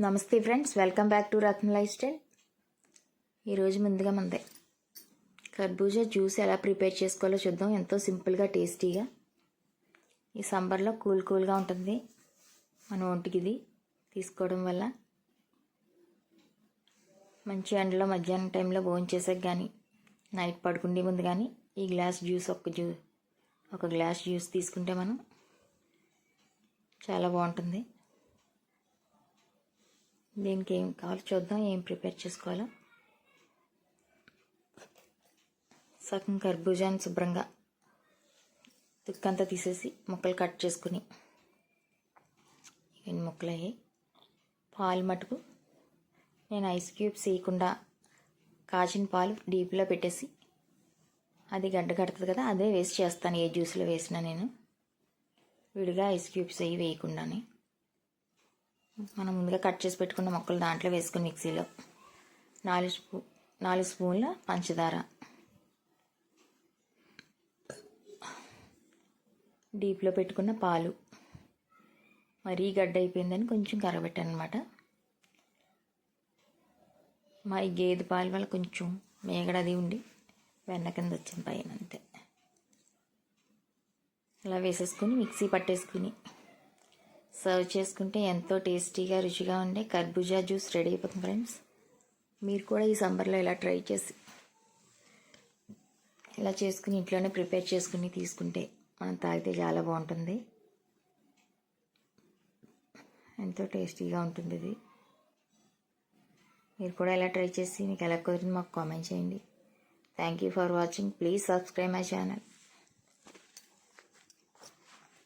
నమస్తే friends, welcome back to Ratna life style. ఈరోజు ముందుగా మనదే కర్బూజా జ్యూస్ ఎలా ప్రిపేర్ చేసుకోవాలో చూద్దాం. ఎంతో సింపుల్గా టేస్టీగా ఈ సమ్మర్లో కూల్గా ఉంటుంది. మన ఒంటికి ఇది తీసుకోవడం వల్ల మంచి ఎండలో మధ్యాహ్నం టైంలో భోజనం చేసాక కానీ నైట్ పడుకుండే ముందు కానీ ఈ గ్లాస్ జ్యూస్ ఒక గ్లాస్ జ్యూస్ తీసుకుంటే మనం చాలా బాగుంటుంది. దీనికి ఏం కావాలో చూద్దాం, ఏం ప్రిపేర్ చేసుకోవాలో. సగం కర్బూజాని శుభ్రంగా తుక్కంతా తీసేసి ముక్కలు కట్ చేసుకుని ఇవన్నీ ముక్కలు అయ్యాయి. పాలు మటుకు నేను ఐస్ క్యూబ్స్ వేయకుండా కాచిన పాలు డీప్లో పెట్టేసి అది గడ్డ కడుతుంది కదా, అదే వేసి చేస్తాను. ఏ జ్యూస్లో వేసినా నేను విడిగా ఐస్ క్యూబ్స్ అవి వేయకుండానే మనం ముందుగా కట్ చేసి పెట్టుకున్న ముక్కలు దాంట్లో వేసుకుని మిక్సీలో 4 స్పూన్ల పంచదార, డీప్లో పెట్టుకున్న పాలు, మరీ గడ్డ అయిపోయిందని కొంచెం కరగబెట్టాను అనమాట. మా ఈ గేదె పాలు వల్ల కొంచెం మేగడది ఉండి వెన్న కింద వచ్చింది పైన, అంతే. ఇలా వేసేసుకుని మిక్సీ పట్టేసుకుని సర్వ్ చేసుకుంటే ఎంతో టేస్టీగా రుచిగా ఉండే కర్బూజా జ్యూస్ రెడీ అయిపోతుంది ఫ్రెండ్స్. మీరు కూడా ఈ సమ్మర్లో ఇలా ట్రై చేసి ఇలా చేసుకుని ఇంట్లోనే ప్రిపేర్ చేసుకుని తీసుకుంటే మనం తాగితే చాలా బాగుంటుంది. ఎంతో టేస్టీగా ఉంటుంది ఇది. మీరు కూడా ఇలా ట్రై చేసి మీకు ఎలా కుదిరింది మాకు కామెంట్ చేయండి. Thank you for watching. Please subscribe my channel.